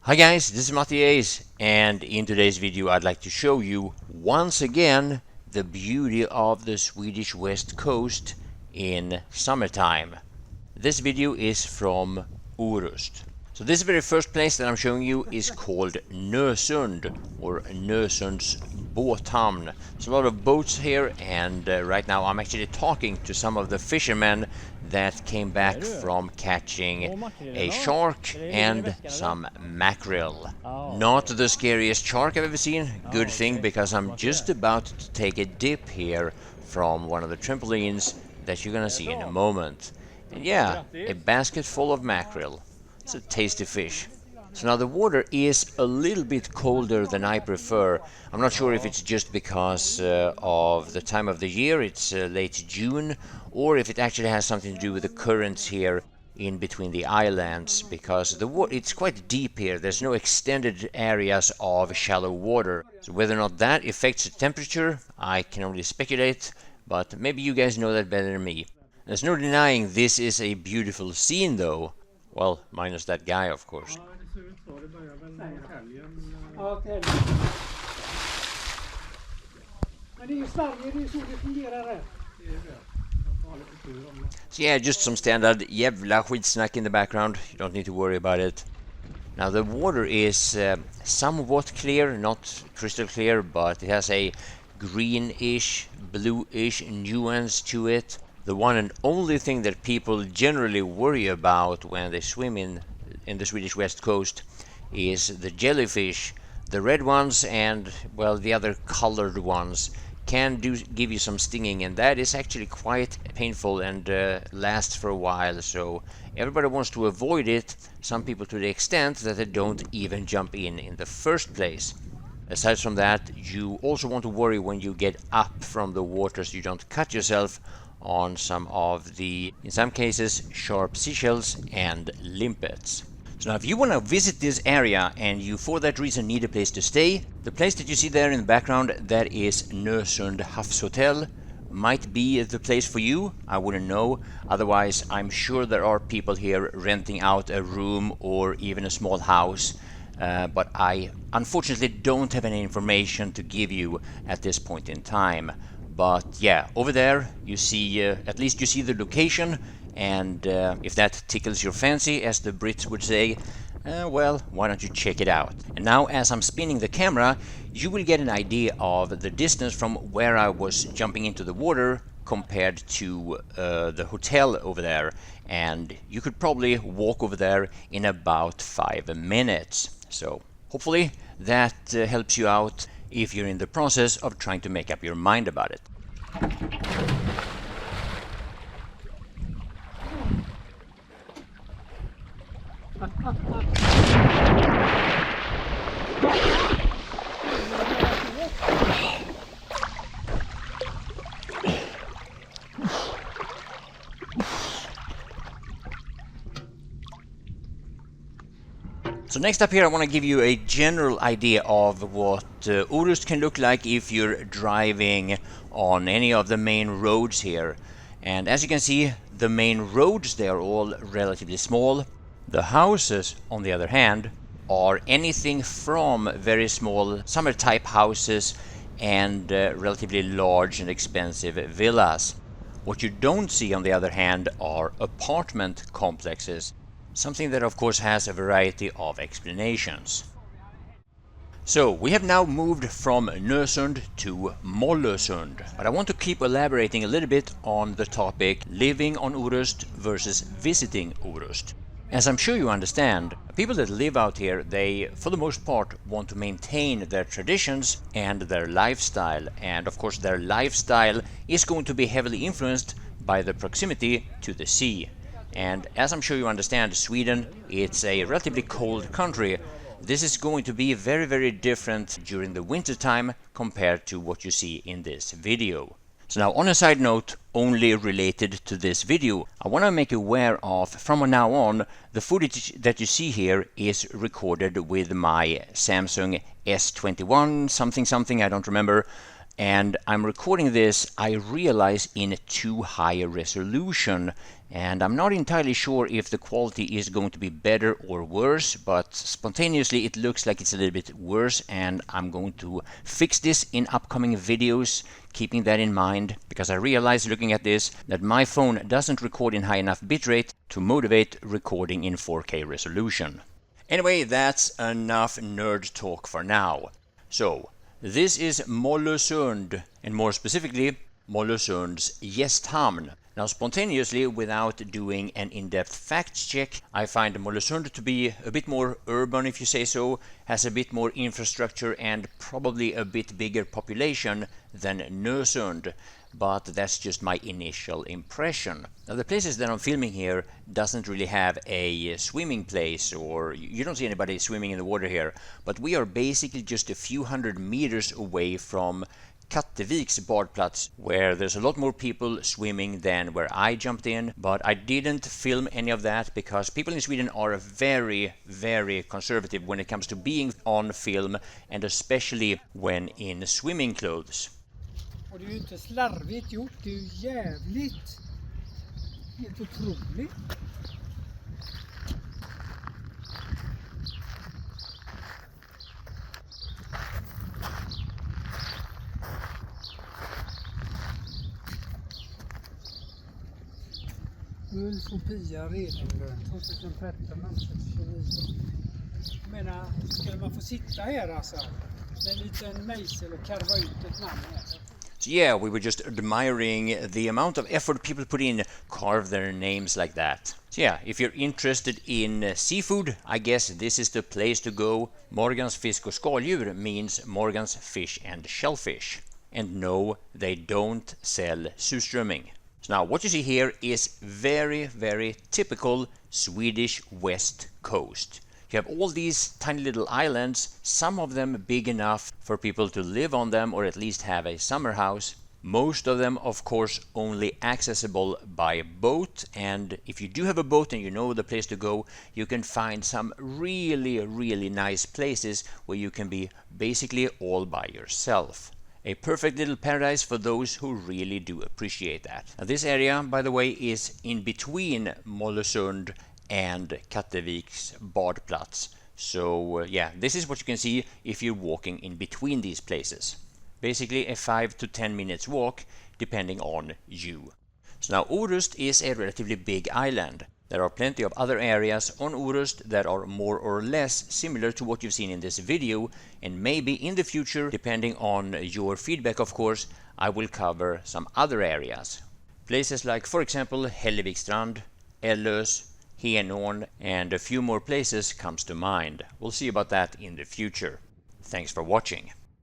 Hi guys, this is MattiAce, and in today's video I'd like to show you once again the beauty of the Swedish west coast in summertime. This video is from Orust. So this very first place that I'm showing you is called Nösund, or Nösund's båthamn. There's a lot of boats here, and right now I'm actually talking to some of the fishermen that came back from catching a shark and some mackerel. Not the scariest shark I've ever seen. Good thing, because I'm just about to take a dip here from one of the trampolines that you're gonna see in a moment. And yeah, a basket full of mackerel. It's a tasty fish. So now the water is a little bit colder than I prefer. I'm not sure if it's just because of the time of the year, it's late June, or if it actually has something to do with the currents here in between the islands, because the water, it's quite deep here. There's no extended areas of shallow water. So whether or not that affects the temperature, I can only speculate, but maybe you guys know that better than me. There's no denying this is a beautiful scene though. Well, minus that guy, of course. So yeah, just some standard jävla skitsnack in the background. You don't need to worry about it. Now the water is somewhat clear, not crystal clear, but it has a greenish, bluish nuance to it. The one and only thing that people generally worry about when they swim in the Swedish west coast is the jellyfish. The red ones and, well, the other colored ones can give you some stinging, and that is actually quite painful and lasts for a while, so everybody wants to avoid it, some people to the extent that they don't even jump in the first place. Aside from that, you also want to worry when you get up from the water so you don't cut yourself on some of the, in some cases, sharp seashells and limpets. So now if you want to visit this area and you for that reason need a place to stay, the place that you see there in the background, that is Nösund Havshotel, might be the place for you. I wouldn't know. Otherwise, I'm sure there are people here renting out a room or even a small house. But I unfortunately don't have any information to give you at this point in time. But yeah, over there you see, at least you see the location, and if that tickles your fancy, as the Brits would say, well, why don't you check it out? And now, as I'm spinning the camera, you will get an idea of the distance from where I was jumping into the water compared to the hotel over there, and you could probably walk over there in about 5 minutes. So hopefully that helps you out if you're in the process of trying to make up your mind about it. So next up here I want to give you a general idea of what Orust can look like if you're driving on any of the main roads here. And as you can see, the main roads, they are all relatively small. The houses, on the other hand, are anything from very small summer type houses and relatively large and expensive villas. What you don't see, on the other hand, are apartment complexes. Something that of course has a variety of explanations. So we have now moved from Nösund to Mollösund, but I want to keep elaborating a little bit on the topic living on Orust versus visiting Orust. As I'm sure you understand, people that live out here, they for the most part want to maintain their traditions and their lifestyle, and of course their lifestyle is going to be heavily influenced by the proximity to the sea. And as I'm sure you understand, Sweden, it's a relatively cold country. This is going to be very, very different during the winter time compared to what you see in this video. So now, on a side note, only related to this video, I want to make you aware of, from now on, the footage that you see here is recorded with my Samsung S21 something, I don't remember. And I'm recording this, I realize, in too high a resolution, And I'm not entirely sure if the quality is going to be better or worse, but spontaneously it looks like it's a little bit worse, and I'm going to fix this in upcoming videos, keeping that in mind, because I realized looking at this that my phone doesn't record in high enough bitrate to motivate recording in 4K resolution. Anyway, that's enough nerd talk for now. So, this is Nösund, and more specifically, Nösund's Gästhamn. Now, spontaneously, without doing an in-depth fact check, I find Nösund to be a bit more urban, if you say so, has a bit more infrastructure and probably a bit bigger population than Nösund. But that's just my initial impression. Now, the places that I'm filming here doesn't really have a swimming place, or you don't see anybody swimming in the water here, but we are basically just a few hundred meters away from Kattevik's badplats, where there's a lot more people swimming than where I jumped in, but I didn't film any of that because people in Sweden are very, very conservative when it comes to being on film, and especially when in swimming clothes. Och det är ju inte slarvigt gjort, det är ju jävligt, helt otroligt. Ulf och Pia Redenlund 2013, 29. Jag menar, skulle man få sitta här alltså med en liten mejsel och karva ut ett namn här? So yeah, we were just admiring the amount of effort people put in carve their names like that. So yeah, if you're interested in seafood, I guess this is the place to go. Morgans fisk och skaldjur means Morgans fish and shellfish. And no, they don't sell surströmming. So now what you see here is very, very typical Swedish west coast. You have all these tiny little islands, some of them big enough for people to live on them or at least have a summer house. Most of them, of course, only accessible by boat, and if you do have a boat and you know the place to go, you can find some really, really nice places where you can be basically all by yourself. A perfect little paradise for those who really do appreciate that. Now, this area, by the way, is in between Nösund and Kattevik's badplats. So yeah, this is what you can see if you're walking in between these places. Basically a 5 to 10 minutes walk depending on you. So now Orust is a relatively big island. There are plenty of other areas on Orust that are more or less similar to what you've seen in this video, and maybe in the future, depending on your feedback of course, I will cover some other areas. Places like, for example, Hällevikstrand, Ellös, Henån, and a few more places comes to mind. We'll see about that in the future. Thanks for watching.